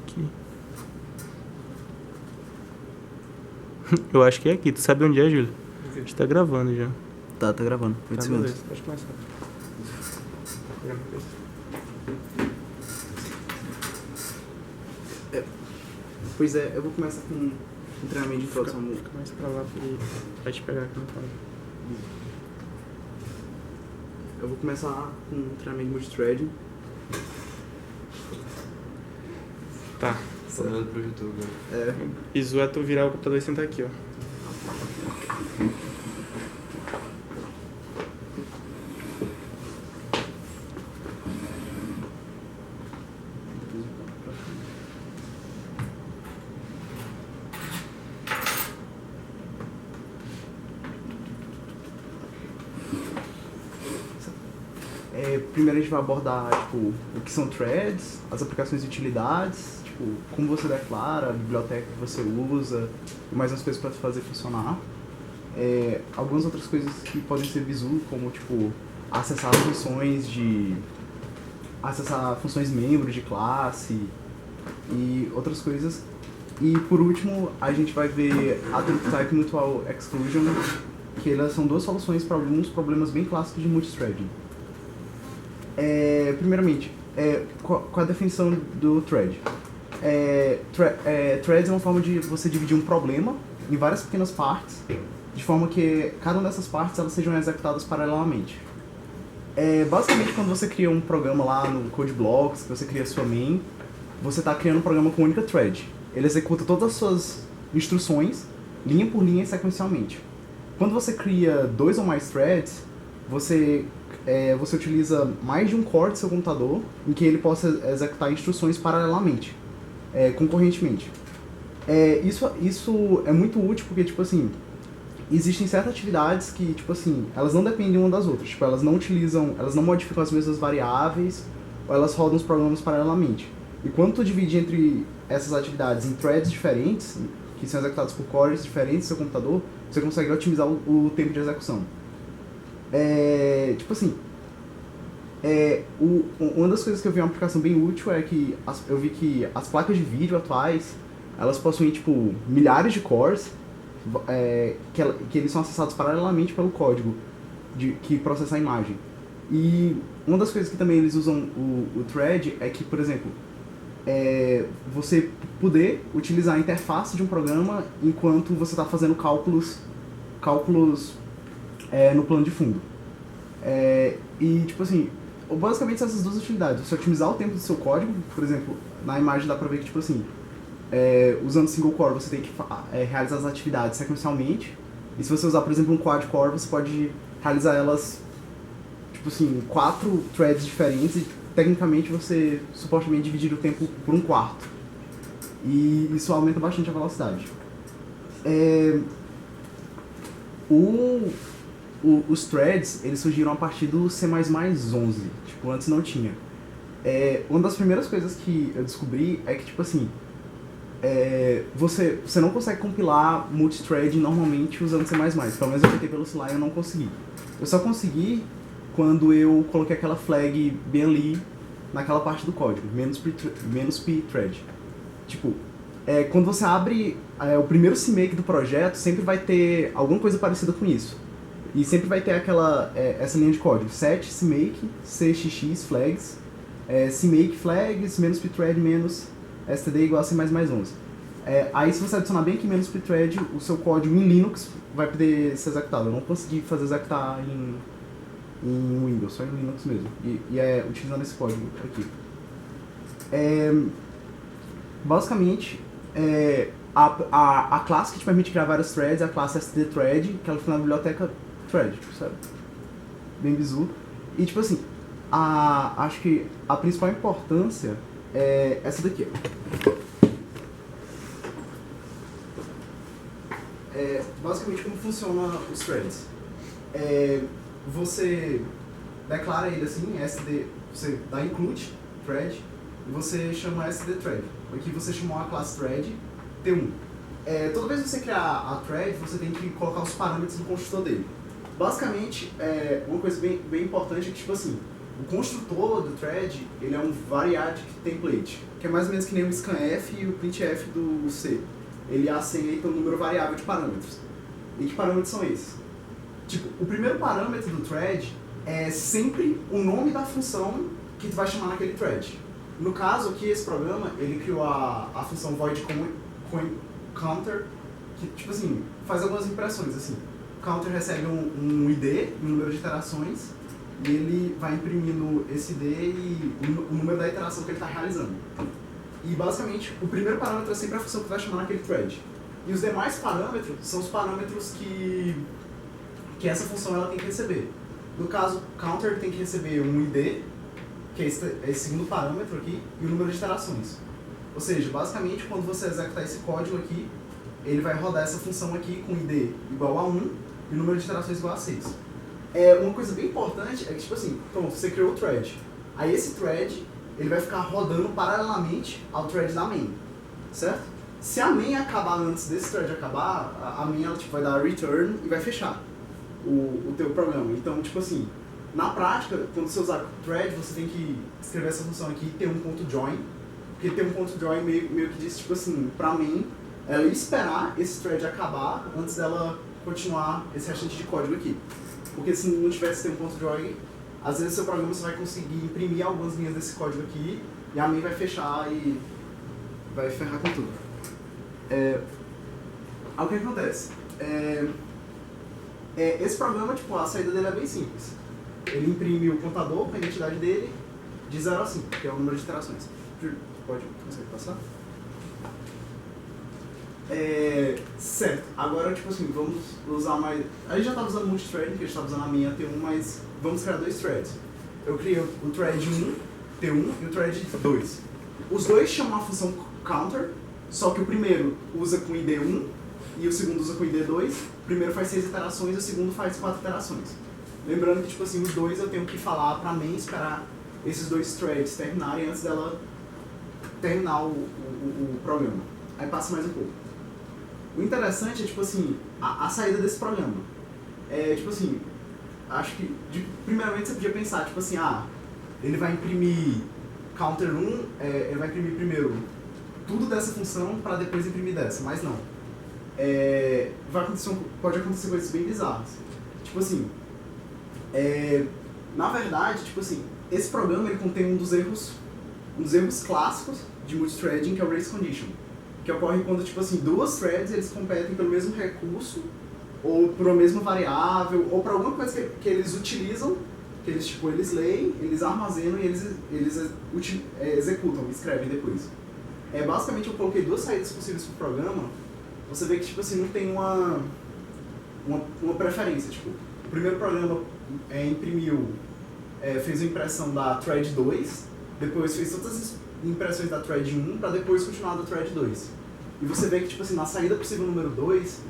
Aqui. Eu acho que é aqui. Tu sabe onde é, Júlio? A gente tá gravando já. Tá gravando. 8 segundos. Beleza. Pode começar. Pois é, eu vou começar com um treinamento de introdução. Fica mais pra lá pra ele vai te pegar aqui no caso. Eu vou começar com um treinamento multithreading. Tá. Tá olhando pro YouTube, né? Bizu é tu virar o computador e sentar aqui, ó. Primeiro a gente vai abordar, tipo, o que são threads, as aplicações e utilidades, tipo, como você declara, a biblioteca que você usa, e mais umas coisas para fazer funcionar. Algumas outras coisas que podem ser Visu, como, tipo, acessar funções membro de classe e outras coisas. E, por último, a gente vai ver a Type Mutual Exclusion, que elas são duas soluções para alguns problemas bem clássicos de multithreading. Primeiramente, qual a definição do thread? Threads é uma forma de você dividir um problema em várias pequenas partes, de forma que cada uma dessas partes elas sejam executadas paralelamente. Basicamente, quando você cria um programa lá no CodeBlocks, que você cria sua main, você está criando um programa com uma única thread. Ele executa todas as suas instruções, linha por linha e sequencialmente. Quando você cria 2 ou mais threads, você utiliza mais de um core do seu computador em que ele possa executar instruções paralelamente, concorrentemente. Isso é muito útil porque, tipo assim, existem certas atividades que, tipo assim, elas não dependem uma das outras. Tipo, elas não modificam as mesmas variáveis, ou elas rodam os programas paralelamente. E quando tu divide entre essas atividades em threads diferentes, que são executados por cores diferentes do seu computador, você consegue otimizar o tempo de execução. Tipo assim, uma das coisas que eu vi uma aplicação bem útil é que eu vi que as placas de vídeo atuais, elas possuem, tipo, milhares de cores, que eles são acessados paralelamente pelo código que processa a imagem. E uma das coisas que também eles usam o thread é que, por exemplo, você poder utilizar a interface de um programa enquanto você está fazendo cálculos no plano de fundo. E, tipo assim, basicamente essas duas utilidades. Você otimizar o tempo do seu código, por exemplo, na imagem dá pra ver que, tipo assim, usando single core você tem que realizar as atividades sequencialmente. E se você usar, por exemplo, um quad core, você pode realizar elas, tipo assim, 4 threads diferentes e, tecnicamente, você supostamente dividir o tempo por 1/4. E isso aumenta bastante a velocidade. Os threads, eles surgiram a partir do C++11, tipo, antes não tinha. Uma das primeiras coisas que eu descobri é que, tipo assim, você não consegue compilar multithread normalmente usando C++, pelo menos eu tentei pelo Sly e eu não consegui. Eu só consegui quando eu coloquei aquela flag bem ali, naquela parte do código, -p thread. Tipo, quando você abre o primeiro CMake do projeto, sempre vai ter alguma coisa parecida com isso. E sempre vai ter essa linha de código, set CMake, cxx flags, CMake flags, -p thread menos std igual a C++11. Aí se você adicionar bem aqui -p thread, o seu código em Linux vai poder ser executado. Eu não consegui fazer executar em Windows, só em Linux mesmo. E é utilizando esse código aqui. Basicamente, a classe que te permite criar vários threads é a classe stdthread, que ela fica na biblioteca thread, sabe? Bem bizu. E tipo assim, acho que a principal importância é essa daqui, basicamente como funciona os threads. Você declara ele assim, você dá include thread e você chama stdthread. Aqui você chamou a classe thread T1. Toda vez que você criar a thread, você tem que colocar os parâmetros do construtor dele. Basicamente, uma coisa bem importante é que, tipo assim, o construtor do thread, ele é um variadic template, que é mais ou menos que nem o scanf e o printf do C. Ele aceita um número variável de parâmetros. E que parâmetros são esses? Tipo, o primeiro parâmetro do thread é sempre o nome da função que tu vai chamar naquele thread. No caso aqui, esse programa, ele criou a função void counter, que, tipo assim, faz algumas impressões, assim. O counter recebe um ID, um número de iterações, e ele vai imprimindo esse ID e o número da iteração que ele está realizando. E, basicamente, o primeiro parâmetro é sempre a função que vai chamar naquele thread. E os demais parâmetros são os parâmetros que essa função ela tem que receber. No caso, counter tem que receber um ID, que é esse segundo parâmetro aqui, e o número de iterações. Ou seja, basicamente, quando você executar esse código aqui, ele vai rodar essa função aqui com ID igual a 1 e o número de iterações igual a 6. Uma coisa bem importante é que, tipo assim, pronto, você criou o thread. Aí esse thread, ele vai ficar rodando paralelamente ao thread da main, certo? Se a main acabar antes desse thread acabar, a main ela, tipo, vai dar return e vai fechar o teu programa. Então, tipo assim, na prática, quando você usar thread, você tem que escrever essa função aqui e ter um ponto join, porque ter um ponto join meio que diz, tipo assim, pra main, ela ia esperar esse thread acabar antes dela continuar esse restante de código aqui. Porque se não tivesse ter um ponto join, às vezes seu programa você vai conseguir imprimir algumas linhas desse código aqui e a main vai fechar e vai ferrar com tudo. Aí o que acontece? Esse programa, tipo, a saída dele é bem simples. Ele imprime o contador com a identidade dele de 0 a 5, que é o número de iterações. Consegue passar? Certo, agora, tipo assim, vamos usar mais... A gente já estava usando multithreading, que a gente estava usando a minha T1, mas vamos criar dois threads. Eu criei o thread 1, T1, e o thread 2. Os dois chamam a função counter, só que o primeiro usa com ID 1 e o segundo usa com ID 2. O primeiro faz 6 iterações e o segundo faz 4 iterações. Lembrando que, tipo assim, os dois eu tenho que falar pra main esperar esses dois threads terminarem antes dela terminar o programa. Aí passa mais um pouco. O interessante é, tipo assim, a saída desse programa. Tipo assim, acho que, primeiramente você podia pensar, tipo assim, ele vai imprimir counter 1, ele vai imprimir primeiro tudo dessa função para depois imprimir dessa, mas não. Pode acontecer coisas bem bizarras. Tipo assim, na verdade, tipo assim, esse programa ele contém um dos erros clássicos de multithreading, que é o race condition, que ocorre quando, tipo assim, duas threads eles competem pelo mesmo recurso, ou por uma mesma variável, ou por alguma coisa que eles utilizam, que eles leem, eles armazenam e eles executam, escrevem depois. Basicamente eu coloquei duas saídas possíveis para o programa. Você vê que, tipo assim, não tem uma preferência. Tipo, o primeiro programa fez a impressão da thread 2, depois fez todas as impressões da thread 1 para depois continuar da thread 2. E você vê que, tipo assim, na saída possível número 2,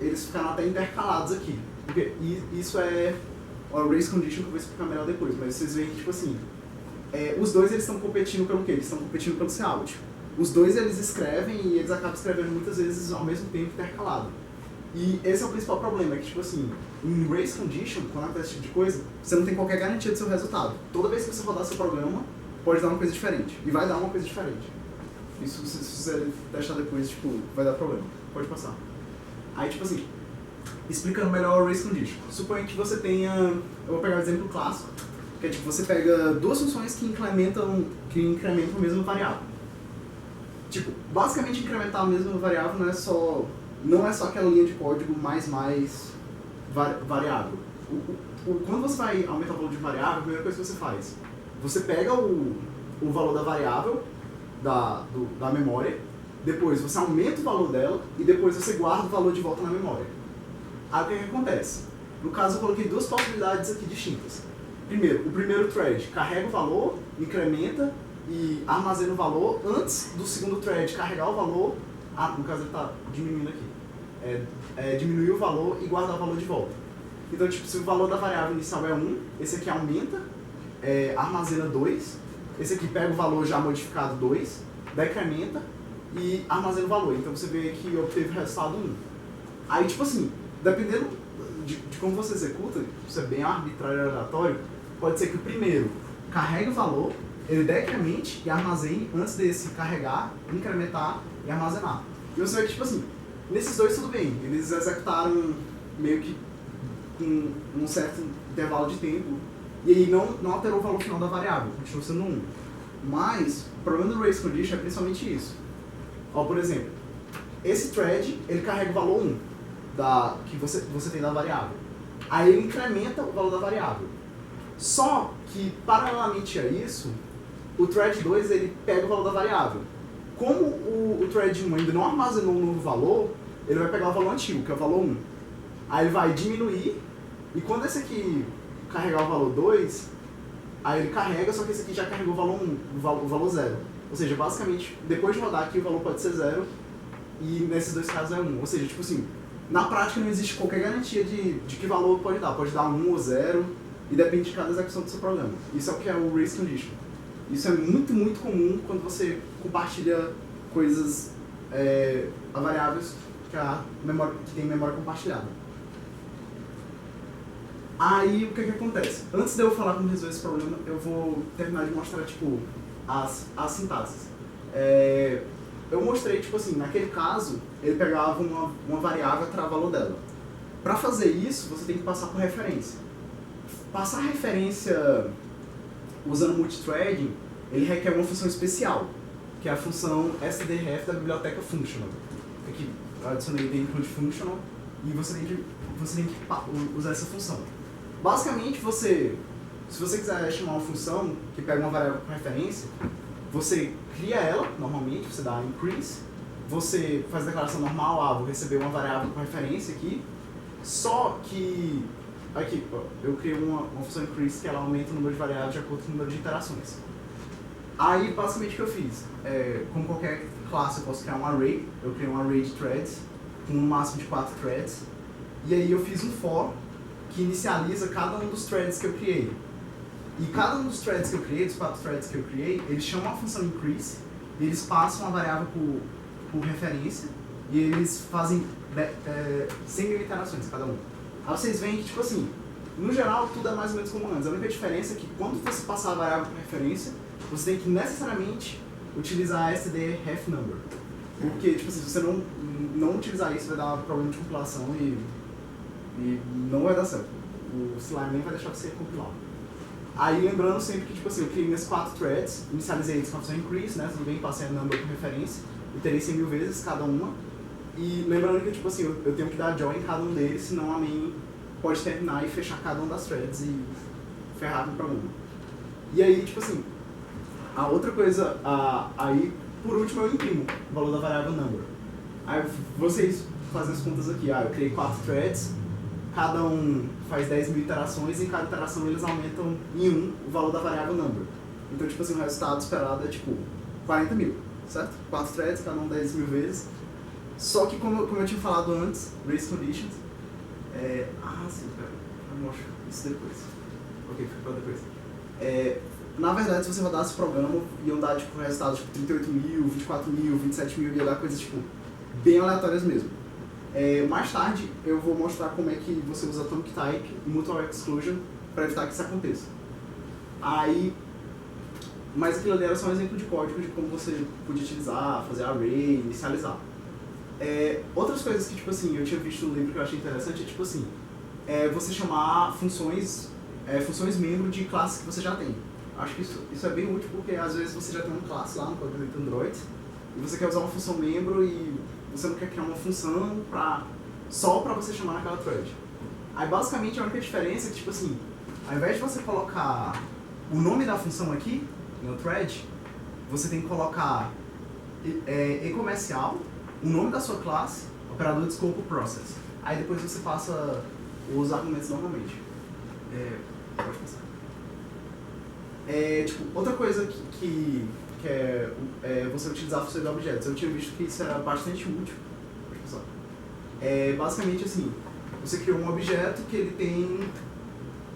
eles ficaram até intercalados aqui. Porque isso é o race condition que eu vou explicar melhor depois, mas vocês veem que, tipo assim, os dois eles estão competindo pelo quê? Eles estão competindo pelo cout. Os dois eles escrevem e eles acabam escrevendo muitas vezes ao mesmo tempo intercalado. E esse é o principal problema, é que, tipo assim, em race condition, quando acontece esse tipo de coisa, você não tem qualquer garantia do seu resultado. Toda vez que você rodar seu programa, pode dar uma coisa diferente. E vai dar uma coisa diferente. Isso, se você deixar depois, tipo, vai dar problema. Pode passar. Aí, tipo assim, explicando melhor o race condition. Suponha que você tenha... Eu vou pegar um exemplo clássico, que é tipo, você pega duas funções que incrementam a mesma variável. Tipo, basicamente incrementar a mesma variável não é só aquela linha de código mais variável. Quando você vai aumentar o valor de variável, a primeira coisa que você faz, você pega o valor da variável da memória, depois você aumenta o valor dela e depois você guarda o valor de volta na memória. Aí o que acontece? No caso eu coloquei duas possibilidades aqui distintas. Primeiro, o primeiro thread carrega o valor, incrementa e armazena o valor antes do segundo thread carregar o valor. No caso ele está diminuindo aqui. Diminuir o valor e guardar o valor de volta. Então, tipo, se o valor da variável inicial é 1, esse aqui aumenta, armazena 2, esse aqui pega o valor já modificado 2, decrementa e armazena o valor. Então você vê que obteve o resultado 1. Aí, tipo assim, dependendo de como você executa, isso é bem arbitrário e aleatório, pode ser que o primeiro carregue o valor, ele decremente e armazene antes desse carregar, incrementar e armazenar. E você vê que, tipo assim, nesses dois tudo bem, eles executaram meio que com um certo intervalo de tempo e aí não alterou o valor final da variável, continuou sendo 1. Mas o problema do race condition é principalmente isso. Ó, por exemplo, esse thread, ele carrega o valor 1 que você tem da variável. Aí ele incrementa o valor da variável. Só que, paralelamente a isso, o thread 2 ele pega o valor da variável. Como o thread 1 ainda não armazenou um novo valor, ele vai pegar o valor antigo, que é o valor 1. Aí ele vai diminuir, e quando esse aqui carregar o valor 2, aí ele carrega, só que esse aqui já carregou o valor 1, o valor 0. Ou seja, basicamente, depois de rodar aqui, o valor pode ser 0, e nesses dois casos é 1. Ou seja, tipo assim, na prática não existe qualquer garantia de que valor pode dar. Pode dar 1 ou 0, e depende de cada execução do seu programa. Isso é o que é o race condition. Isso é muito, muito comum quando você compartilha coisas, variáveis que tem memória compartilhada. Aí, o que acontece? Antes de eu falar como resolver esse problema, eu vou terminar de mostrar, tipo, as sintaxes. Eu mostrei, tipo assim, naquele caso, ele pegava uma variável e tirava o valor dela. Para fazer isso, você tem que passar por referência. Passar referência usando multithreading, ele requer uma função especial, que é a função stdref da biblioteca functional. Aqui, eu adicionei the include functional, e você tem que usar essa função. Basicamente, se você quiser chamar uma função que pega uma variável com referência, você cria ela, normalmente, você dá increase, você faz a declaração normal, vou receber uma variável com referência aqui, só que, aqui, eu criei uma função increase que ela aumenta o número de variáveis de acordo com o número de iterações. Aí, basicamente, o que eu fiz? Como qualquer classe, eu posso criar um array, eu criei um array de threads, com um máximo de 4 threads, e aí eu fiz um for, que inicializa cada um dos threads que eu criei. E cada um dos threads que eu criei, dos 4 threads que eu criei, eles chamam a função increase, e eles passam a variável por referência, e eles fazem 100 mil iterações cada um. Aí vocês veem que, tipo assim, no geral, tudo é mais ou menos como antes. A única diferença é que quando você passar a variável por referência, você tem que necessariamente utilizar std_ref_number. Porque, tipo assim, se você não utilizar isso, vai dar problema de compilação e não vai dar certo. O Slime nem vai deixar você compilar. Aí lembrando sempre que, tipo assim, eu criei minhas 4 threads, inicializei eles com a função increase, né? Tudo bem, passei a number como referência, iterei 100 mil vezes cada uma. E lembrando que, tipo assim, eu tenho que dar join em cada um deles, senão a main pode terminar e fechar cada uma das threads e ferrar com o programa. E aí, tipo assim, a outra coisa, aí, por último, eu imprimo o valor da variável number. Aí vocês fazem as contas aqui, eu criei 4 threads, cada um faz 10 mil iterações e em cada iteração eles aumentam em 1 o valor da variável number. Então, tipo assim, o resultado esperado é tipo 40 mil, certo? 4 threads, cada um 10 mil vezes. Só que, como eu tinha falado antes, race conditions, sim, pera, eu mostro isso depois. Ok, fica pra depois. Na verdade, se você rodasse o programa, iam dar tipo, resultados tipo 38 mil, 24 mil, 27 mil, ia dar coisas tipo, bem aleatórias mesmo. Mais tarde eu vou mostrar como é que você usa Atomic Type e Mutual Exclusion para evitar que isso aconteça. Mas aquilo ali era só um exemplo de código de como você podia utilizar, fazer array, inicializar. Outras coisas que tipo assim, eu tinha visto no livro que eu achei interessante é tipo assim, você chamar funções membro de classes que você já tem. Acho que isso é bem útil porque às vezes você já tem uma classe lá no código do Android e você quer usar uma função membro e você não quer criar uma função só para você chamar naquela thread. Aí basicamente a única diferença é que, tipo assim, ao invés de você colocar o nome da função aqui no thread, você tem que colocar e-comercial, o nome da sua classe, operador de scope process. Aí depois você passa os argumentos normalmente. Pode passar. Outra coisa que é você utilizar funções de objetos. Eu tinha visto que isso era bastante útil. Pode passar. Basicamente assim, você criou um objeto que ele tem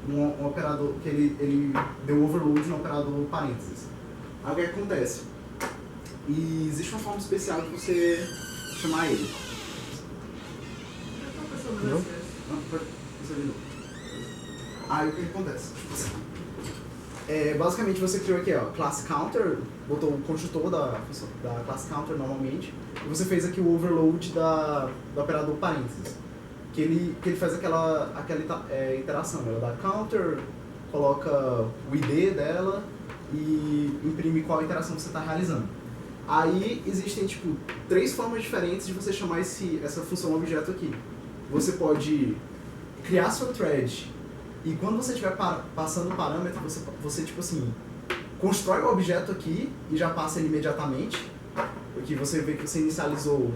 um operador, que ele deu overload no operador parênteses. Aí o que acontece? E existe uma forma especial de você chamar ele. Não? Não, pode passar de novo. Aí o que acontece? Basicamente você criou aqui, ó, class counter, botou o construtor da class counter normalmente, e você fez aqui o overload do operador parênteses, que ele faz aquela iteração, ela dá counter, coloca o ID dela e imprime qual iteração você está realizando. Aí existem tipo 3 formas diferentes de você chamar essa função objeto aqui. Você pode criar sua thread e quando você estiver passando o parâmetro, você tipo assim, constrói o objeto aqui e já passa ele imediatamente. Aqui você vê que você inicializou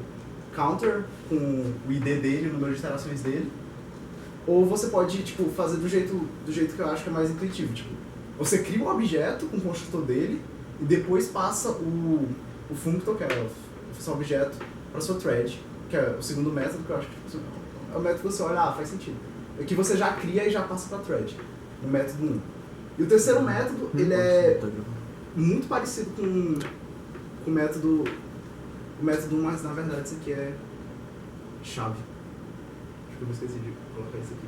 counter com o ID dele, o número de iterações dele. Ou você pode tipo, fazer do jeito que eu acho que é mais intuitivo. Tipo, você cria um objeto com o construtor dele e depois passa o functor, que é a função objeto, para sua thread, que é o segundo método, que eu acho que é o método que você olha, faz sentido. É que você já cria e já passa para thread, no método 1. E o terceiro método, ele é muito parecido com o método 1, mas na verdade isso aqui é chave. Acho que eu esqueci de colocar isso aqui.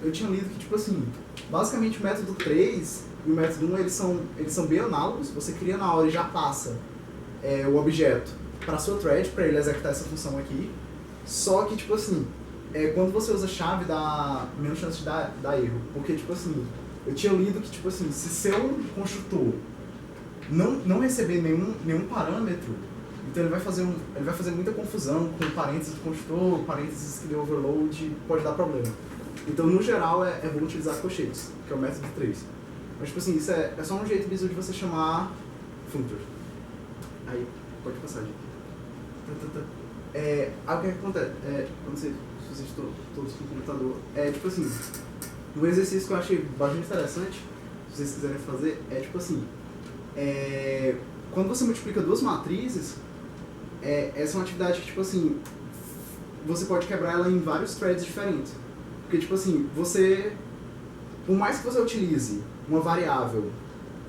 Eu tinha lido que, tipo assim, basicamente o método 3 e o método 1, eles são bem análogos. Você cria na hora e já passa o objeto para sua thread, para ele executar essa função aqui. Só que, tipo assim, quando você usa chave, dá menos chance de dar erro. Porque, tipo assim, eu tinha lido que, tipo assim, se seu construtor não receber nenhum parâmetro, então ele vai fazer muita confusão com parênteses do construtor, parênteses que deu overload, pode dar problema. Então, no geral, é bom utilizar colchetes, que é o método 3. Mas, tipo assim, isso é só um jeito visual de você chamar functor. Aí, pode passar, gente. Aí o que acontece? Não sei se vocês estão todos com o computador. Tipo assim, um exercício que eu achei bastante interessante, se vocês quiserem fazer, tipo assim, quando você multiplica 2 matrizes, essa é uma atividade que, tipo assim, você pode quebrar ela em vários threads diferentes. Porque, tipo assim, por mais que você utilize uma variável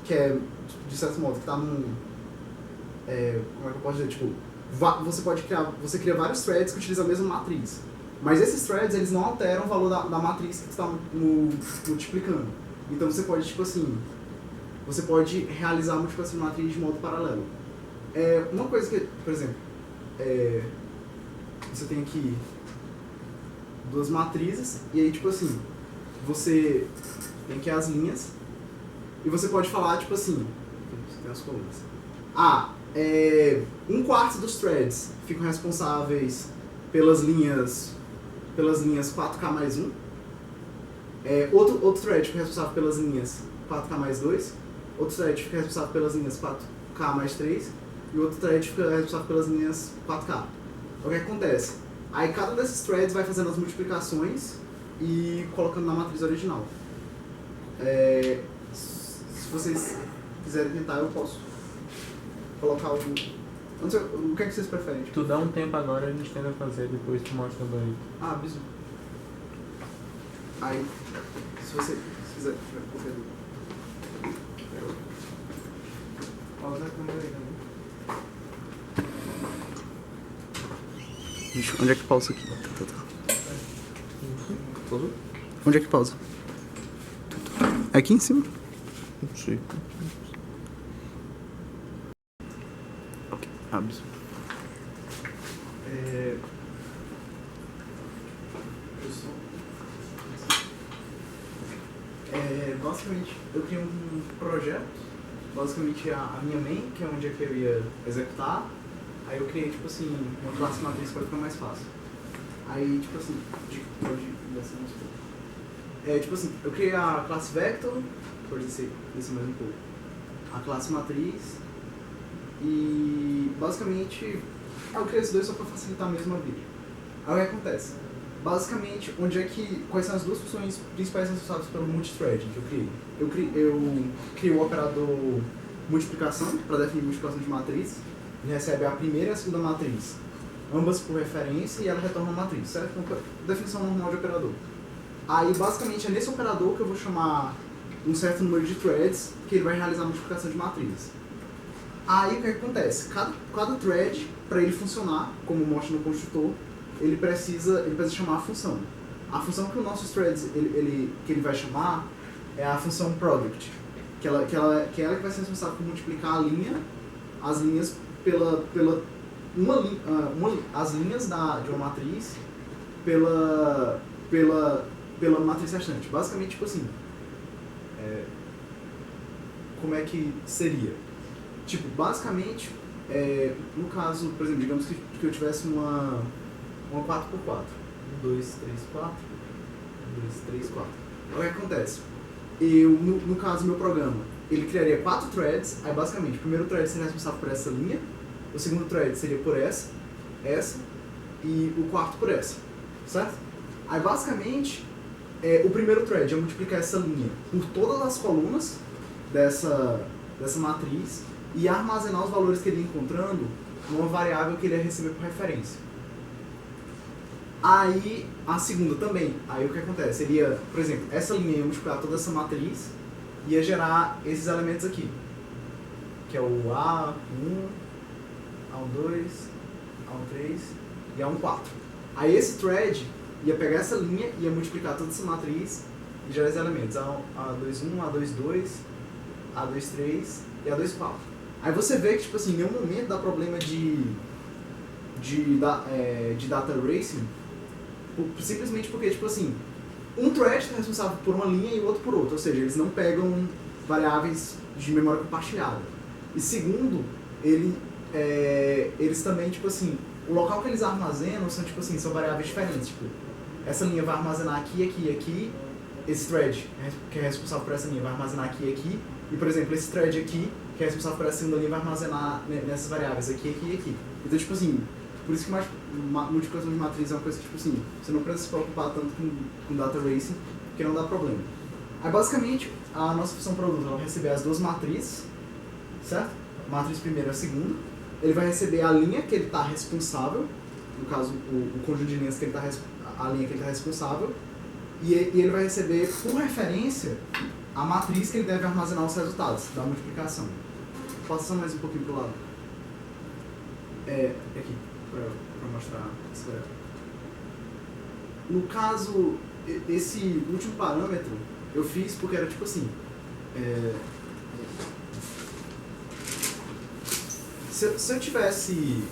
que é, de certo modo, que está num... como é que eu posso dizer? Tipo, você cria vários threads que utilizam a mesma matriz. Mas esses threads, eles não alteram o valor da matriz que você está multiplicando. Então você pode, tipo assim, você pode realizar a multiplicação de matriz de modo paralelo. Uma coisa que, por exemplo, você tem aqui 2 matrizes, e aí, tipo assim, você tem aqui as linhas, e você pode falar, tipo assim, tem as colunas. 1/4 dos threads ficam responsáveis pelas linhas 4K mais 1. Outro thread fica responsável pelas linhas 4K mais 2. Outro thread fica responsável pelas linhas 4K mais 3. E outro thread fica responsável pelas linhas 4K. O que acontece? Aí cada desses threads vai fazendo as multiplicações e colocando na matriz original. Se vocês quiserem tentar, eu posso colocar algum... Não sei, o que é que vocês preferem? Tu dá um tempo agora, a gente tenta fazer, depois tu mostra daí. Bisu. Aí, se você quiser qualquer dúvida. Pausa a câmera aí, né? Onde é que pausa aqui? Pausou? Onde é que pausa? Aqui em cima? Não sei. Ok, Bisu. Basicamente, eu criei um projeto, basicamente a minha main, que é onde é que eu ia executar. Aí eu criei, tipo assim, uma classe matriz para ficar mais fácil. Aí, tipo assim, pode descer mais um pouco. Tipo assim, eu criei a classe vector, pode descer mais um pouco. A classe matriz e, basicamente, eu criei esses dois só para facilitar mesmo a vida. Aí o que acontece? Basicamente, quais são as 2 funções principais responsáveis pelo multithreading que eu criei? Eu criei o operador multiplicação, para definir multiplicação de matriz. Ele recebe a primeira e a segunda matriz, ambas por referência, e ela retorna uma matriz, certo? Então, definição normal de operador. Aí, basicamente, é nesse operador que eu vou chamar um certo número de threads, que ele vai realizar a multiplicação de matrizes. Aí, o que acontece? Cada thread, para ele funcionar, como mostra no construtor, ele precisa chamar a função. a função que o nosso threads que ele vai chamar é a função product, que é ela que vai ser responsável por multiplicar as linhas as linhas de uma matriz pela matriz restante. Basicamente, tipo assim, como é que seria? Tipo, basicamente, no caso, por exemplo, digamos que eu tivesse uma 4x4. 1, 2, 3, 4. 1, 2, 3, 4. O que acontece? No caso, meu programa, ele criaria 4 threads. Aí, basicamente, o primeiro thread seria responsável por essa linha. O segundo thread seria por essa. E o quarto por essa. Certo? Aí, basicamente, o primeiro thread é multiplicar essa linha por todas as colunas dessa matriz e armazenar os valores que ele ia encontrando numa variável que ele ia receber por referência. Aí, a segunda também. Aí, o que acontece? Ele ia, por exemplo, essa linha ia multiplicar toda essa matriz e ia gerar esses elementos aqui, que é o A1, A2, A3 e A4. Aí, esse thread ia pegar essa linha e ia multiplicar toda essa matriz e gerar esses elementos. A21, A22, A23 e A24. Aí você vê que, tipo assim, em nenhum momento dá problema de data racing, simplesmente porque, tipo assim, um thread está responsável por uma linha e o outro por outra, ou seja, eles não pegam variáveis de memória compartilhada. E segundo, eles também, tipo assim, o local que eles armazenam são, tipo assim, são variáveis diferentes, tipo, essa linha vai armazenar aqui, aqui e aqui, esse thread que é responsável por essa linha vai armazenar aqui e aqui, e, por exemplo, esse thread aqui, que é responsável por essa segunda linha, vai armazenar nessas variáveis aqui, aqui e aqui. Então, tipo assim, por isso que multiplicação de matriz é uma coisa que, tipo assim, você não precisa se preocupar tanto com data racing, porque não dá problema. Aí, basicamente, a nossa função produto vai receber as duas matrizes, certo? A matriz primeira e a segunda. Ele vai receber a linha que ele está responsável, no caso, o conjunto de linhas que ele a linha que ele está responsável, e ele vai receber, por referência, a matriz que ele deve armazenar os resultados da multiplicação. Passa mais um pouquinho pro lado. Aqui, para mostrar isso. No caso, esse último parâmetro eu fiz porque era tipo assim. Se eu tivesse.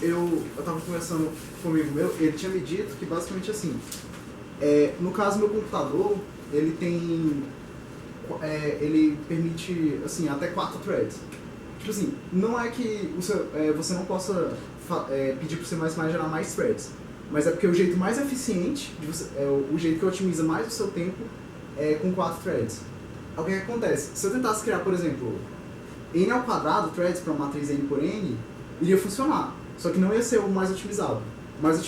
Eu tava conversando com um amigo meu, ele tinha me dito que basicamente assim. No caso, meu computador, ele tem. Ele permite assim, até 4 threads. Tipo assim, não é que você não possa pedir para o C++ gerar mais threads, mas é porque o jeito mais eficiente, o jeito que otimiza mais o seu tempo é com 4 threads. O que acontece? Se eu tentasse criar, por exemplo, n ao quadrado threads para uma matriz n por n, iria funcionar, só que não ia ser o mais otimizado. O mais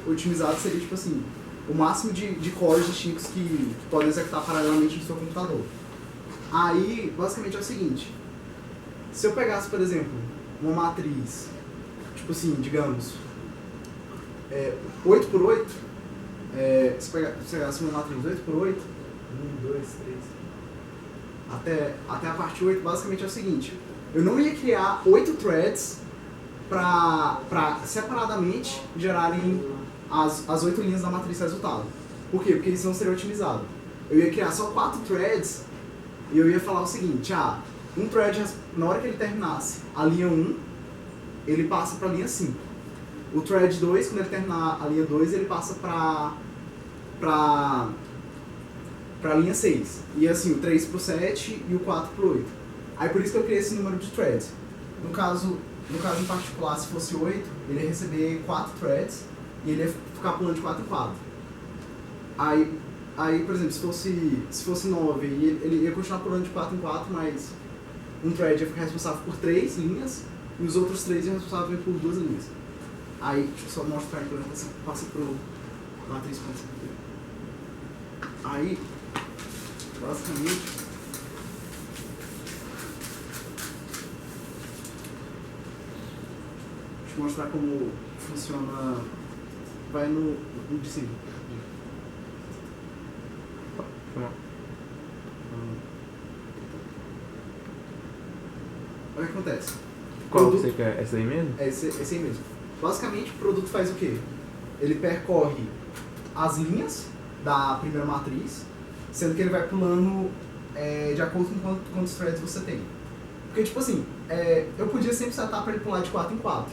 otimizado seria, tipo assim, o máximo de cores distintos que podem executar paralelamente no seu computador. Aí, basicamente é o seguinte. Se eu pegasse, por exemplo, uma matriz, tipo assim, digamos, 8 por 8, se pegasse uma matriz 8 por 8, 1, 2, 3, até a parte 8, basicamente é o seguinte, eu não ia criar 8 threads para separadamente gerarem as 8 linhas da matriz resultado. Por quê? Porque eles não seriam otimizados. Eu ia criar só 4 threads e eu ia falar o seguinte, um thread, na hora que ele terminasse a linha 1, ele passa para a linha 5. O thread 2, quando ele terminar a linha 2, ele passa para a linha 6. E assim, o 3 para o 7 e o 4 para o 8. Aí por isso que eu criei esse número de threads. No caso em particular, se fosse 8, ele ia receber 4 threads e ele ia ficar pulando de 4 em 4. Aí, por exemplo, se fosse 9, ele ia continuar pulando de 4 em 4, mas um thread ia ficar responsável por 3 linhas e os outros 3 iam responsáveis por 2 linhas. Aí, deixa eu só mostrar a implementação, passa pro matriz. Aí, basicamente, deixa eu mostrar como funciona, vai no de cima. O que acontece? Qual você quer? Essa aí mesmo? Esse aí mesmo. Basicamente, o produto faz o quê? Ele percorre as linhas da primeira matriz, sendo que ele vai pulando de acordo com quantos threads você tem. Porque, tipo assim, eu podia sempre setar para ele pular de 4 em 4.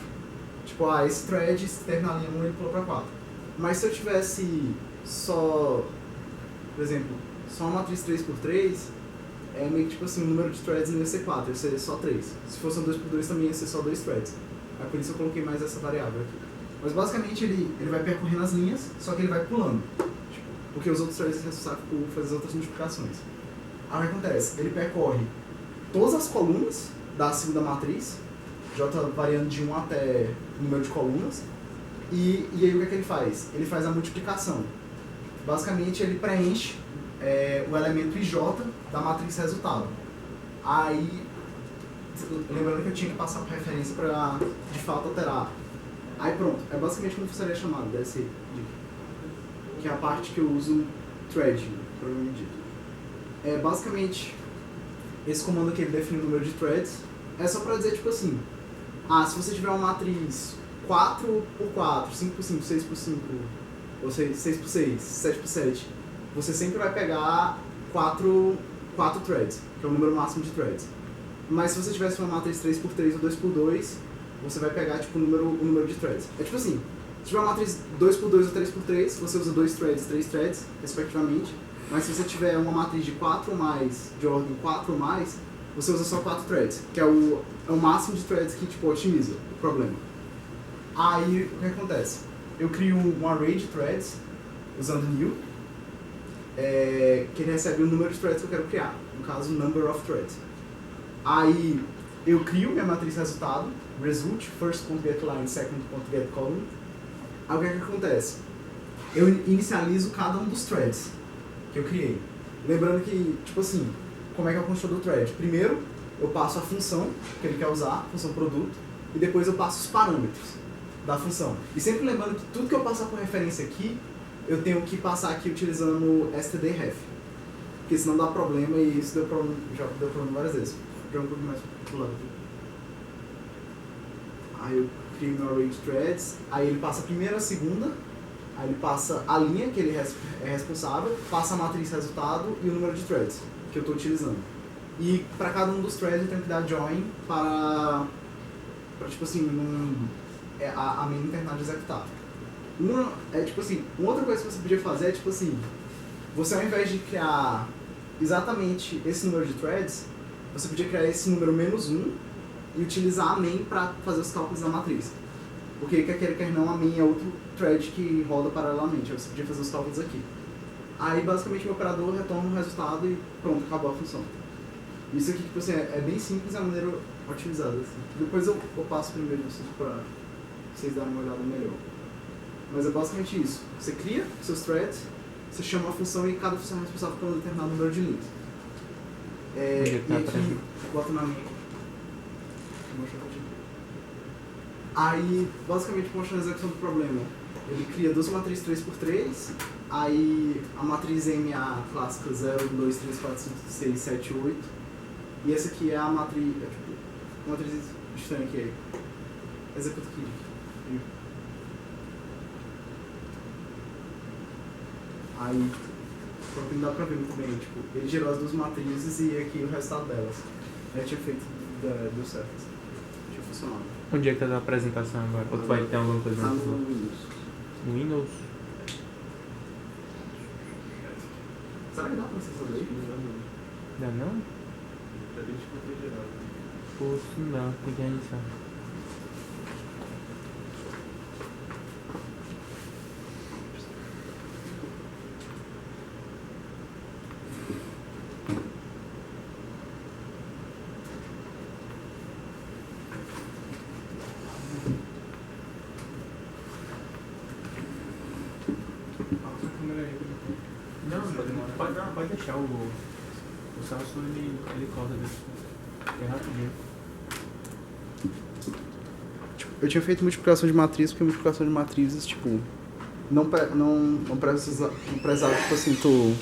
Tipo, esse thread, se termina a linha 1, ele pula para 4. Mas se eu tivesse só, por exemplo, só uma matriz 3x3, meio que tipo assim, o número de threads não ia ser 4, ia ser só 3. Se fosse um 2x2 também ia ser só 2 threads. Aí por isso eu coloquei mais essa variável aqui. Mas basicamente ele vai percorrendo as linhas, só que ele vai pulando. Tipo, porque os outros threads são responsáveis por fazer as outras multiplicações. Aí o que acontece? Ele percorre todas as colunas da segunda matriz, J variando de 1 até o número de colunas, e aí o que é que ele faz? Ele faz a multiplicação. Basicamente ele preenche o elemento IJ da matriz resultado. Aí, lembrando que eu tinha que passar por referência para de fato alterar. Aí pronto, é basicamente como seria chamado, deve ser, que é a parte que eu uso thread, provavelmente dito. Basicamente, esse comando aqui ele define o número de threads, é só para dizer tipo assim, se você tiver uma matriz 4x4, 5x5, 6x5, ou 6x6, 7x7, você sempre vai pegar 4 threads, que é o número máximo de threads. Mas se você tivesse uma matriz 3x3 ou 2x2, você vai pegar tipo, o número de threads. É tipo assim, se tiver uma matriz 2x2 ou 3x3, você usa 2 threads, 3 threads, respectivamente. Mas se você tiver uma matriz de 4 ou mais, de ordem 4 ou mais, você usa só 4 threads, que é o máximo de threads que tipo, otimiza o problema. Aí, o que acontece? Eu crio um array de threads, usando new, que ele recebe o número de threads que eu quero criar, no caso, number of threads. Aí, eu crio minha matriz resultado, result, first.getLine, second.getColumn. Aí, o que acontece? Eu inicializo cada um dos threads que eu criei. Lembrando que, tipo assim, como é que é o construtor do thread? Primeiro, eu passo a função que ele quer usar, função produto, e depois eu passo os parâmetros da função. E sempre lembrando que tudo que eu passar por referência aqui, eu tenho que passar aqui utilizando stdref. Porque senão dá problema e isso já deu problema várias vezes. Já um pouco mais pro lado aqui. Aí eu crio meu array de threads, aí ele passa a primeira, a segunda, aí ele passa a linha que ele é responsável, passa a matriz resultado e o número de threads que eu estou utilizando. E para cada um dos threads eu tenho que dar join para tipo assim, a main terminar de executar. Tipo assim, uma outra coisa que você podia fazer é tipo assim, você ao invés de criar exatamente esse número de threads, você podia criar esse número -1 e utilizar a main para fazer os cálculos da matriz. Porque quer não, a main é outro thread que roda paralelamente, aí você podia fazer os cálculos aqui. Aí basicamente o operador retorna o resultado e pronto, acabou a função. Isso aqui tipo assim, é bem simples e é a maneira otimizada. Assim. Depois eu passo primeiro para vocês darem uma olhada melhor. Mas é basicamente isso. Você cria seus threads, você chama a função e cada função é responsável por um determinado número de linhas. E aqui, bota na minha. Aí, basicamente, mostrando a execução do problema, ele cria duas matrizes 3x3, aí a matriz MA clássica 0, 2, 3, 4, 5, 6, 7, 8, e essa aqui é a matriz, tipo, uma matriz estranha que executa aqui. Aí, não dá pra ver muito bem, tipo, ele gerou as duas matrizes e aqui o resultado delas. Já tinha feito, deu certo, tinha funcionado. Onde é que tá a apresentação agora? Ou tu vai ter alguma coisa Tá mais? no Windows. No Windows? Será que dá pra acessar daí? Dá não? Tá bem de controle geral. Pô, não dá, tem que reiniciar. Pode deixar o Celso, ele corta desse. É rapidinho. Eu tinha feito multiplicação de matriz, porque multiplicação de matrizes, tipo, não precisava, tipo assim, tu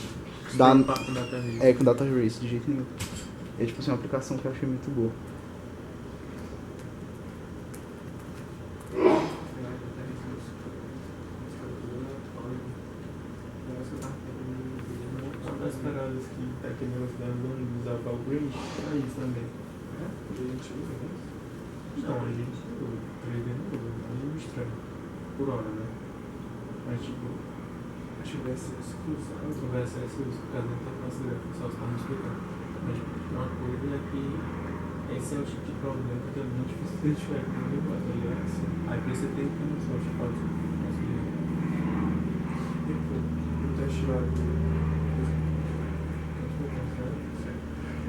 dar Com data erase. com data erase de jeito nenhum. É tipo assim, uma aplicação que eu achei muito boa. aquele negócio da Luna, usar o Grid, é isso também. É? A gente usa isso? Não, a gente usa. 3D não usa, mas é estranho. Por hora, né? Mas tipo, acho que o VSS usa. O VSS usa, por causa da interface gráfica, só estamos explicando. Mas tipo, uma coisa é que esse é o tipo de problema que é muito difícil de identificar com o negócio, tá ligado? Aí por isso você tem que ter noção de fato conseguir. Depois, o teste lá do.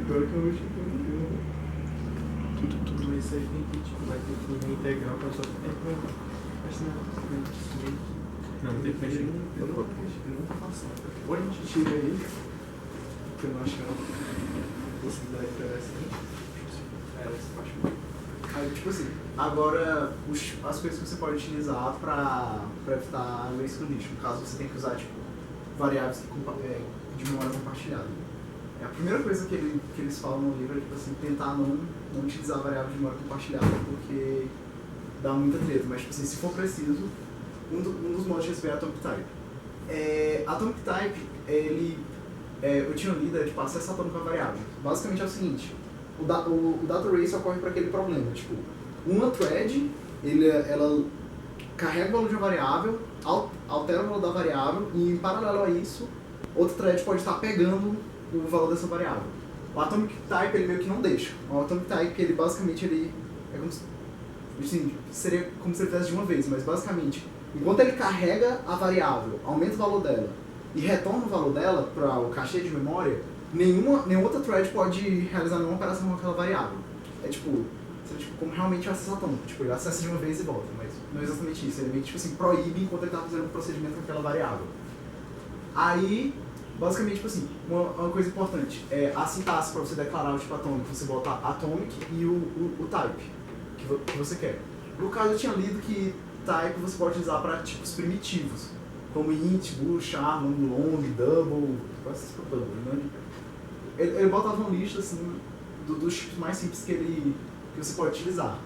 Pior que eu vejo que eu não viu, né? Tudo isso aí tem que, tipo, vai ter que reintegrar pra só ter que acho que não, depende. Eu não vou passar. Ou a gente tira ele, que eu não acho que é uma possibilidade interessante. Essa parte muito. Aí, tipo assim, agora as coisas que você pode utilizar pra evitar race condition. No caso, você tem que usar, tipo, variáveis de memória compartilhada. A primeira coisa que eles falam no livro é, tipo assim, tentar não utilizar variável de memória compartilhada, porque dá muita treta. Mas, tipo assim, se for preciso, um dos modos de receber é Atomic Type. Atomic Type, eu tinha lido, tipo, acesso atômico à variável. Basicamente é o seguinte, o data race ocorre para aquele problema, tipo, uma thread, ela carrega o valor de uma variável, altera o valor da variável, e em paralelo a isso, outra thread pode estar pegando o valor dessa variável. O Atomic Type, ele meio que não deixa. O Atomic Type, ele basicamente, é como se, assim, seria como se ele fizesse de uma vez, mas basicamente, enquanto ele carrega a variável, aumenta o valor dela, e retorna o valor dela para o cache de memória, nenhuma outra thread pode realizar nenhuma operação com aquela variável. É tipo como realmente o acesso atômico. Tipo, ele acessa de uma vez e volta, mas não é exatamente isso. Ele meio que, tipo assim, proíbe enquanto ele está fazendo um procedimento com aquela variável. Aí, basicamente, tipo assim, uma coisa importante, a sintaxe para você declarar o tipo atômico, você bota atomic e o type que você quer. No caso, eu tinha lido que type você pode usar para tipos primitivos, como int, bool, char, long, double, essas coisas, né? Ele botava uma lista assim, dos tipos mais simples que você pode utilizar.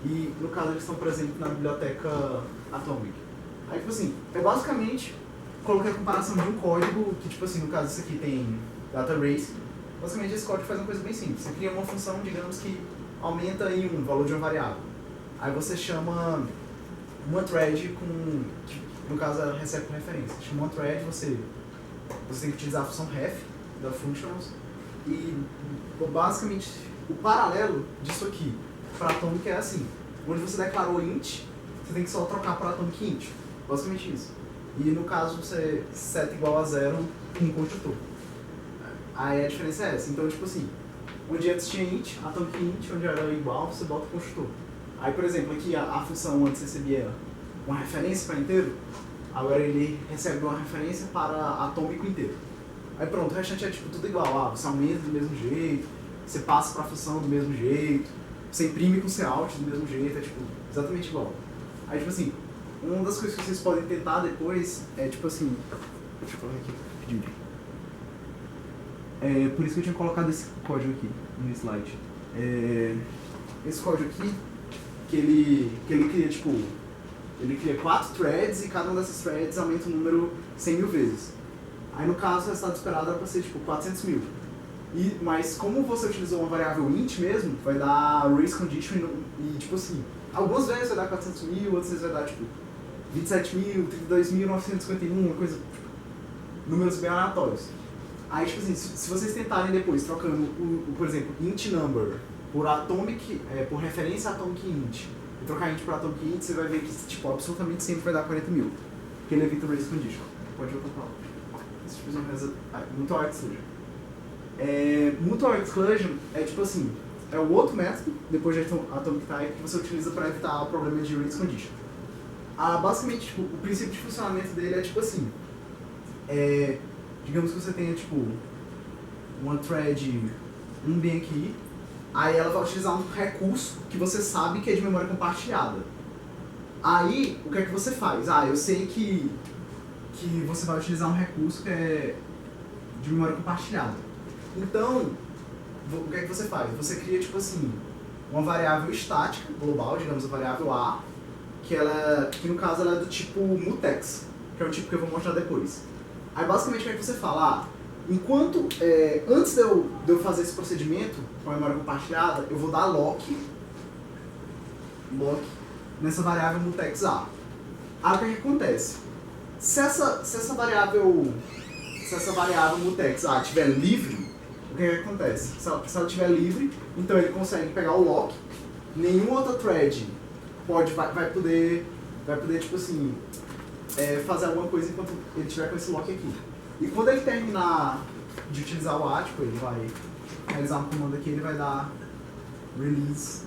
E no caso eles estão presentes na biblioteca Atomic. Aí tipo assim, basicamente coloquei a comparação de um código que tipo assim, no caso isso aqui tem data race. Basicamente esse código faz uma coisa bem simples. Você cria uma função, digamos que aumenta em o valor de uma variável. Aí você chama uma thread que no caso ela recebe por referência. Chama uma thread, você tem que utilizar a função ref da functionals. E basicamente o paralelo disso aqui para Atomic é assim, onde você declarou int, você tem que só trocar para Atomic int, basicamente isso. E no caso você seta igual a 0 com um construtor. Aí a diferença é essa, então tipo assim, onde antes tinha int, Atomic int, onde era igual, você bota o construtor. Aí por exemplo, aqui a função antes recebia uma referência para inteiro, agora ele recebe uma referência para atômico inteiro. Aí pronto, o restante é tipo tudo igual, você aumenta do mesmo jeito, você passa para a função do mesmo jeito, você imprime com o cout do mesmo jeito, é tipo exatamente igual. Aí tipo assim, uma das coisas que vocês podem tentar depois é tipo assim, deixa eu colocar aqui rapidinho. Por isso que eu tinha colocado esse código aqui no slide. Esse código aqui, que ele cria tipo, ele cria 4 threads e cada uma dessas threads aumenta o número 100 mil vezes. Aí no caso o resultado esperado era para ser tipo 400 mil. Mas como você utilizou uma variável int mesmo, vai dar race condition e tipo assim, algumas vezes vai dar 400 mil, outras vezes vai dar tipo 27 mil, 32.951, uma coisa, tipo, números bem aleatórios. Aí tipo assim, se vocês tentarem depois trocando, por exemplo, int number por atomic, por referência a atomic int, e trocar int por atomic int, você vai ver que tipo, absolutamente sempre vai dar 40 mil, porque ele evita race condition. Pode voltar pra lá. Mutual exclusion. Mutual exclusion é tipo assim, é o outro método, depois de atomic type, que você utiliza para evitar o problema de race condition. Basicamente, tipo, o princípio de funcionamento dele é tipo assim, digamos que você tenha tipo uma thread bem aqui, aí ela vai utilizar um recurso que você sabe que é de memória compartilhada. Aí, o que é que você faz? Eu sei que você vai utilizar um recurso que é de memória compartilhada. Então, o que é que você faz? Você cria, tipo assim, uma variável estática, global, digamos, a variável A, que no caso ela é do tipo mutex, que é o tipo que eu vou mostrar depois. Aí basicamente o que é que você fala? Enquanto, antes de eu fazer esse procedimento com a memória compartilhada, eu vou dar lock nessa variável mutex A. Aí o que acontece? Se essa variável mutex A estiver livre, o que acontece? Se ela estiver livre, então ele consegue pegar o lock, nenhum outro thread vai poder tipo assim, fazer alguma coisa enquanto ele estiver com esse lock aqui. E quando ele terminar de utilizar o ático, ele vai realizar um comando aqui, ele vai dar release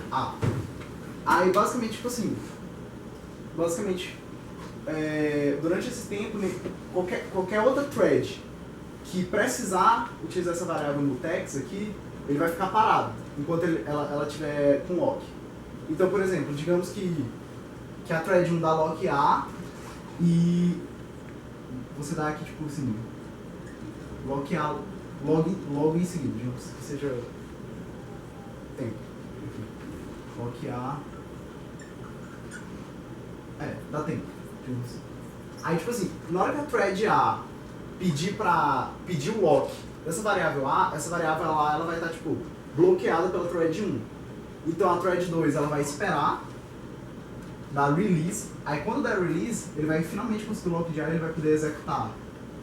A. Aí basicamente, tipo assim, durante esse tempo, qualquer outra thread que precisar utilizar essa variável mutex aqui, ele vai ficar parado, enquanto ela estiver com lock. Então, por exemplo, digamos que a thread 1 dá lock A e você dá aqui, tipo assim, lock A, logo em seguida, digamos que seja tempo. Lock A. Dá tempo. Aí, tipo assim, na hora que a thread A pedir o lock dessa variável A, essa variável ela vai estar, tipo, bloqueada pela thread 1. Então a thread 2 ela vai esperar, dar release, aí quando der release, ele vai finalmente conseguir o lock de A e ele vai poder executar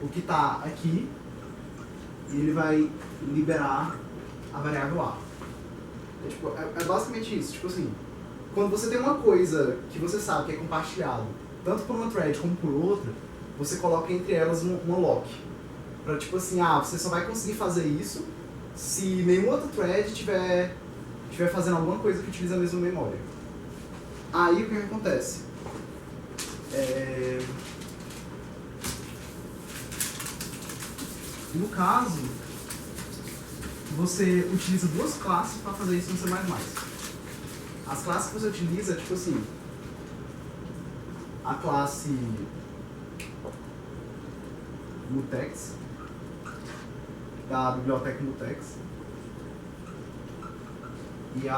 o que está aqui e ele vai liberar a variável A. É basicamente isso, tipo assim, quando você tem uma coisa que você sabe que é compartilhado, tanto por uma thread como por outra, você coloca entre elas uma lock. Pra tipo assim, você só vai conseguir fazer isso se nenhum outro thread tiver fazendo alguma coisa que utiliza a mesma memória. Aí o que acontece? No caso, você utiliza duas classes para fazer isso no C++. As classes que você utiliza, tipo assim, a classe mutex, da biblioteca mutex, e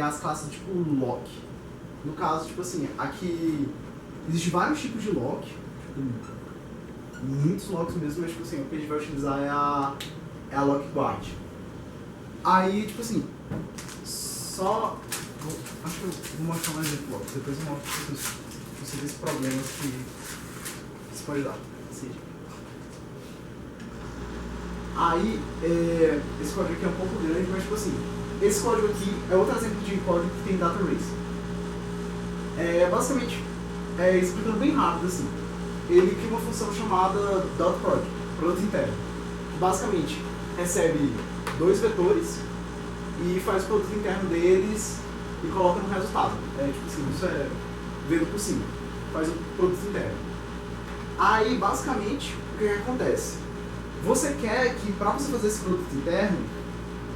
as classes tipo lock. No caso, tipo assim, aqui existem vários tipos de lock, tipo, muitos locks mesmo, mas tipo assim, o que a gente vai utilizar é a lock guard. Aí, tipo assim, acho que eu vou mostrar mais exemplo logo, depois eu mostro para vocês os problemas que isso pode dar. Aí, esse código aqui é um pouco grande, mas tipo assim, esse código aqui é outro exemplo de código que tem data race. Basicamente, explicando bem rápido assim, ele cria uma função chamada .prod, produto interno, que basicamente recebe dois vetores e faz o produto interno deles e coloca no resultado. Tipo assim, isso é vendo por cima, faz o produto interno. Aí, basicamente, o que acontece? Você quer que, para você fazer esse produto interno,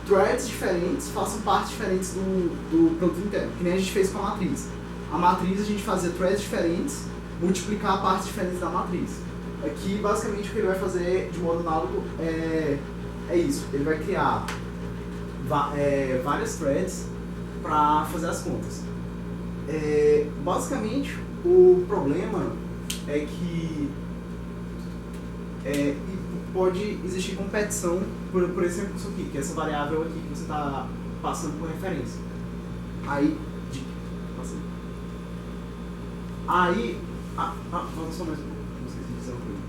threads diferentes façam partes diferentes do produto interno, que nem a gente fez com a matriz. A matriz a gente fazia threads diferentes, multiplicar partes diferentes da matriz. Aqui, basicamente, o que ele vai fazer de modo análogo é isso. Ele vai criar várias threads para fazer as contas. Basicamente, o problema é que pode existir competição por esse recurso aqui, que é essa variável aqui que você está passando por referência. Vamos só mais um pouco, não sei se dizer uma coisa.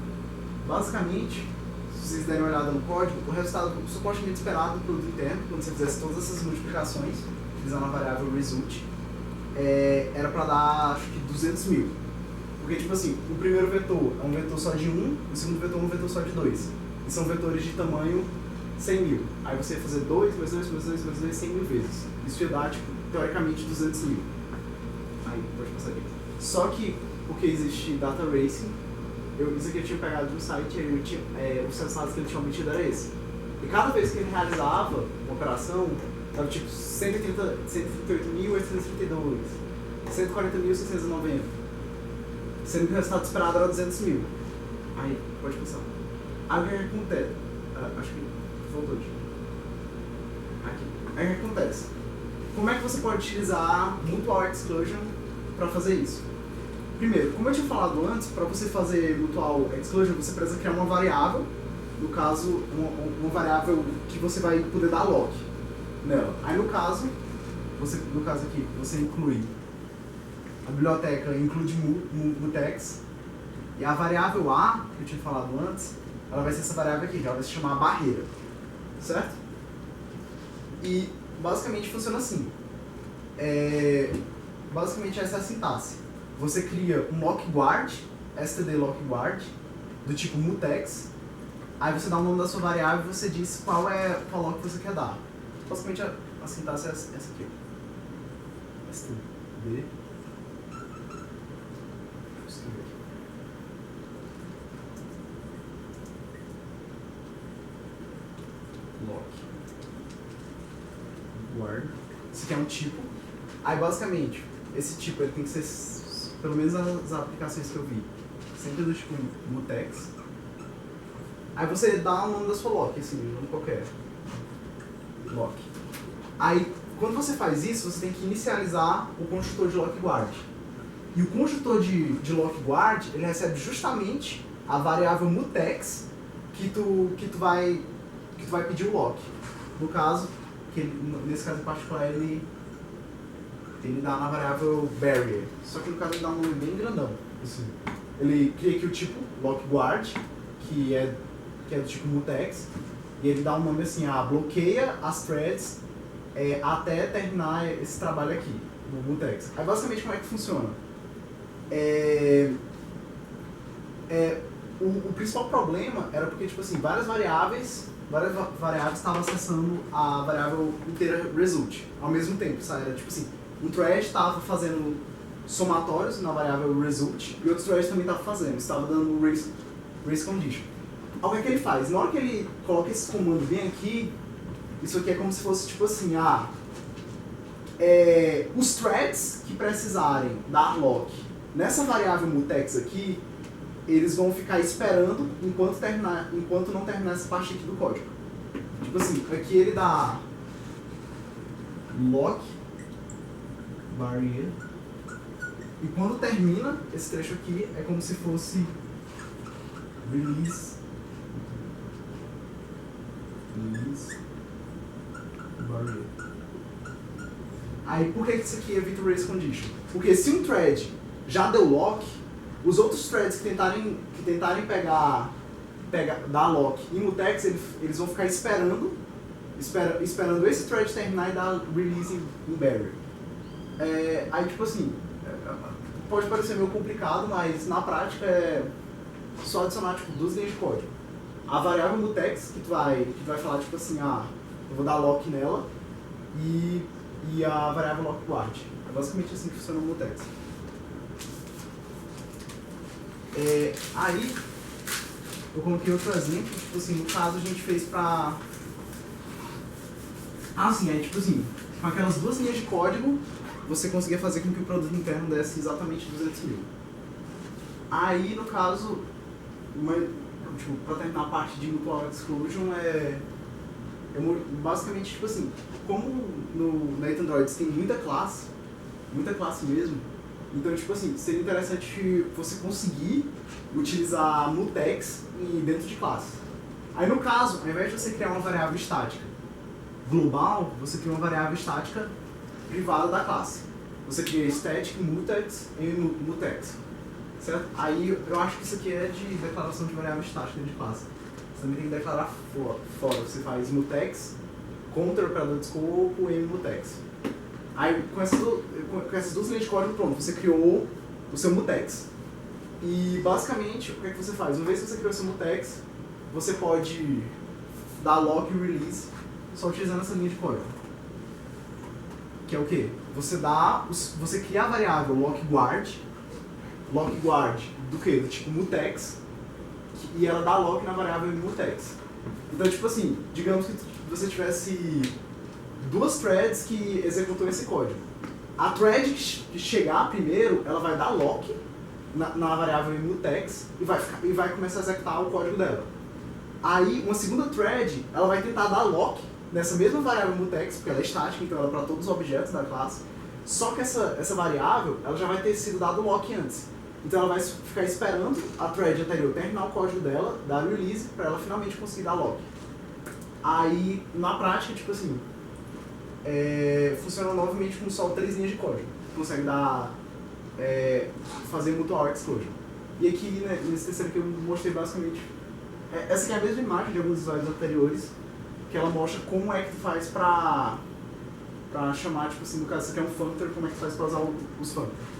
Basicamente, se vocês derem uma olhada no código, o resultado supostamente esperado do produto interno, quando você fizesse todas essas multiplicações, utilizando a variável result, era para dar, acho que 200 mil. Porque, tipo assim, o primeiro vetor é um vetor só de 1, o segundo vetor é um vetor só de 2. E são vetores de tamanho 100 mil. Aí você ia fazer 2, mais 2, mais 2, mais 2, 100 mil vezes. Isso ia dar, tipo, teoricamente 200 mil. Aí, pode passar aqui. Só que, porque existe data racing, isso aqui eu tinha pegado de um site, aí eu tinha, os resultados que ele tinha obtido era esse. E cada vez que ele realizava uma operação, dava tipo 138.832, 140.690. Sendo que o resultado esperado era 200 mil. Aí, pode pensar. Aí o que acontece? Acho que voltou aqui. Aí o que acontece? Como é que você pode utilizar Mutual Exclusion para fazer isso? primeiro, como eu tinha falado antes, para você fazer mutual exclusion, você precisa criar uma variável, no caso, uma variável que você vai poder dar lock nela. Aí no caso aqui, você inclui a biblioteca include mutex, e a variável A, que eu tinha falado antes, ela vai ser essa variável aqui, ela vai se chamar barreira, certo? E basicamente funciona assim. Basicamente essa é a sintaxe. Você cria um lock guard, std lock guard, do tipo mutex, aí você dá o nome da sua variável e você diz qual lock você quer dar. Basicamente a sintaxe é essa aqui. std lock guard. Esse aqui é um tipo. Aí basicamente, esse tipo ele tem que ser, pelo menos as aplicações que eu vi, sempre do tipo mutex. Aí você dá o nome da sua lock, assim, um nome qualquer. Lock. Aí, quando você faz isso, você tem que inicializar o construtor de lock guard. E o construtor de lock guard, ele recebe justamente a variável mutex que tu vai pedir o lock. No caso, nesse caso em particular, ele dá na variável barrier. Só que no caso ele dá um nome bem grandão. Assim. Ele cria aqui o tipo lock guard, que é do tipo mutex, e ele dá um nome assim, bloqueia as threads até terminar esse trabalho aqui, no mutex. Aí basicamente como é que funciona? O principal problema era porque, tipo assim, várias variáveis estavam acessando a variável inteira result ao mesmo tempo, sabe? Era tipo assim, um thread estava fazendo somatórios na variável result e outro thread também estava dando race condition. Aí o que ele faz? Na hora que ele coloca esse comando bem aqui, isso aqui é como se fosse tipo assim, os threads que precisarem dar lock nessa variável mutex aqui, eles vão ficar esperando enquanto não terminar essa parte aqui do código. Tipo assim, aqui ele dá lock barrier, e quando termina esse trecho aqui, é como se fosse release barrier. Aí por que isso aqui evita o race condition? Porque se um thread já deu lock, os outros threads que tentarem dar lock em mutex, eles vão ficar esperando esse thread terminar e dar release em barrier. Aí tipo assim, pode parecer meio complicado, mas na prática é só adicionar tipo 2 linhas de código. A variável mutex que tu vai falar tipo assim, eu vou dar lock nela, e a variável lock guard. É basicamente assim que funciona o mutex. Aí eu coloquei outro exemplo, tipo assim, no caso a gente fez pra... tipo assim, com aquelas 2 linhas de código, você conseguia fazer com que o produto interno desse exatamente 200 mil. Aí, no caso, pra terminar a parte de mutual exclusion, basicamente, tipo assim, como no Android tem muita classe mesmo, então, tipo assim, seria interessante você conseguir utilizar mutex dentro de classe. Aí, no caso, ao invés de você criar uma variável estática global, você cria uma variável estática privada da classe. Você cria static mutex e mutex, certo? Aí, eu acho que isso aqui é de declaração de variável estática dentro de classe. Você também tem que declarar fora. Você faz mutex, contra operador de escopo e mutex. Aí, com essas 2 linhas de código, pronto, você criou o seu mutex. E, basicamente, o que é que você faz? Uma vez que você criou o seu mutex, você pode dar lock e release só utilizando essa linha de código. Que é o quê? Você cria a variável lock guard do quê? Do tipo mutex, e ela dá lock na variável mutex. Então, tipo assim, digamos que você tivesse 2 threads que executam esse código. A thread que chegar primeiro, ela vai dar lock na variável mutex e vai começar a executar o código dela. Aí, uma segunda thread, ela vai tentar dar lock nessa mesma variável mutex, porque ela é estática, então ela é para todos os objetos da classe. Só que essa variável, ela já vai ter sido dado lock antes. Então ela vai ficar esperando a thread anterior terminar o código dela, dar release, para ela finalmente conseguir dar lock. Aí, na prática, tipo assim, funciona novamente com só 3 linhas de código. Consegue dar, fazer mutual exclusion. E aqui, né, nesse terceiro que eu mostrei basicamente, essa aqui é a mesma imagem de alguns slides anteriores, que ela mostra como é que tu faz pra chamar, tipo assim, no caso, isso aqui é um functor, como é que tu faz pra usar os functors.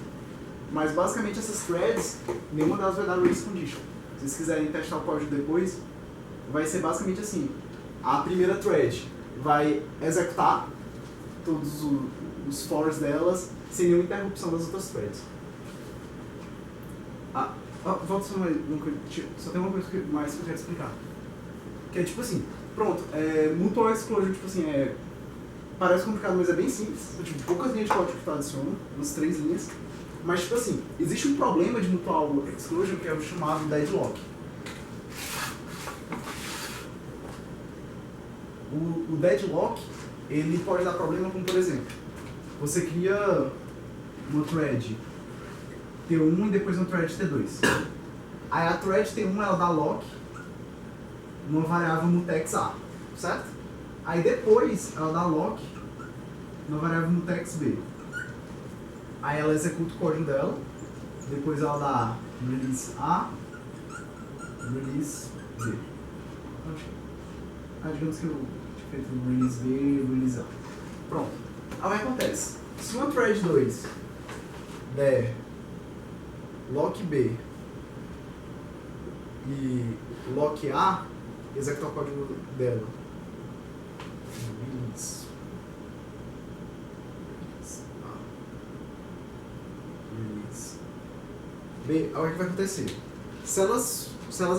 Mas basicamente essas threads, nenhuma delas vai dar release condition. Se vocês quiserem testar o código depois, vai ser basicamente assim. A primeira thread vai executar todos os fors delas sem nenhuma interrupção das outras threads. Volta só uma coisa, só tem uma coisa mais que eu quero explicar. Que é tipo assim, pronto, mutual exclusion, tipo assim, parece complicado, mas é bem simples. Tipo, poucas linhas de código que tu adiciona, umas 3 linhas. Mas tipo assim, existe um problema de mutual exclusion que é o chamado deadlock. O deadlock, ele pode dar problema como, por exemplo, você cria uma thread T1 e depois uma thread T2. Aí a thread T1 ela dá lock numa variável mutex A, certo? Aí depois ela dá lock numa variável mutex B. Aí ela executa o código dela, depois ela dá release A, release B. Digamos que eu tinha feito release B e release A. Pronto. Aí o que acontece? Se uma thread 2 der lock B e lock A, executar o código dela. Release A. Release B. Aí o que vai acontecer? Se elas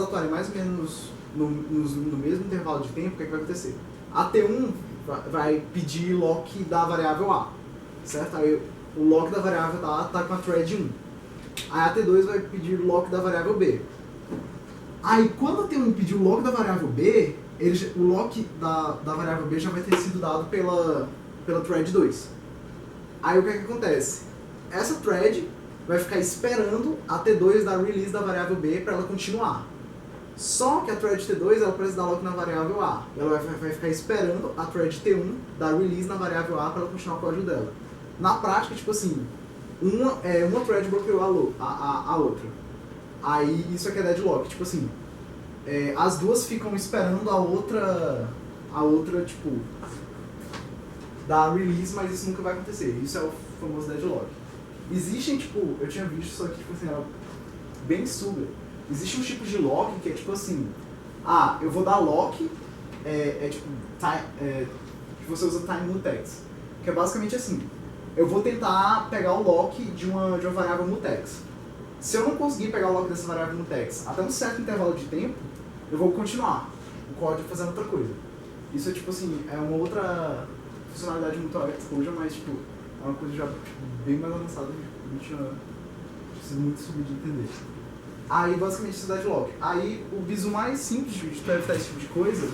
atuarem mais ou menos no mesmo intervalo de tempo, o que vai acontecer? A T1 vai pedir lock da variável A, certo? Aí o lock da variável A está com a thread 1. Aí a T2 vai pedir o lock da variável B. Aí quando a T1 pedir o lock da variável B, o lock da variável B já vai ter sido dado pela thread 2. Aí o que acontece? Essa thread vai ficar esperando a T2 dar release da variável B para ela continuar. Só que a thread T2 ela precisa dar lock na variável A. Ela vai ficar esperando a thread T1 dar release na variável A para ela continuar o código dela. Na prática, tipo assim, uma thread bloqueou a outra. Aí isso aqui é deadlock. Tipo assim, as duas ficam esperando a outra tipo, dar release, mas isso nunca vai acontecer. Isso é o famoso deadlock. Existem, tipo, eu tinha visto isso aqui, tipo assim, era bem suga. Existe um tipo de lock que é tipo assim, eu vou dar lock, tipo, que você usa time mutex, que é basicamente assim, eu vou tentar pegar o lock de uma variável mutex. Se eu não conseguir pegar o lock dessa variável mutex até um certo intervalo de tempo, eu vou continuar o código fazendo outra coisa. Isso é tipo assim, é uma outra funcionalidade de mutual exclusion, mas tipo, é uma coisa já bem mais avançada que a gente precisa muito subir de entender. Aí basicamente isso é deadlock. Aí o viso mais simples para evitar esse tipo de coisa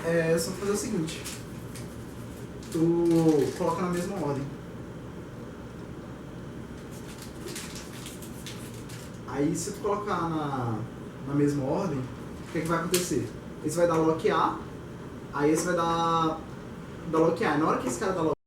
é só fazer o seguinte: tu coloca na mesma ordem. Aí se tu colocar na mesma ordem, o que vai acontecer? Esse vai dar lock A, aí esse vai dar lock A. Na hora que esse cara dá lock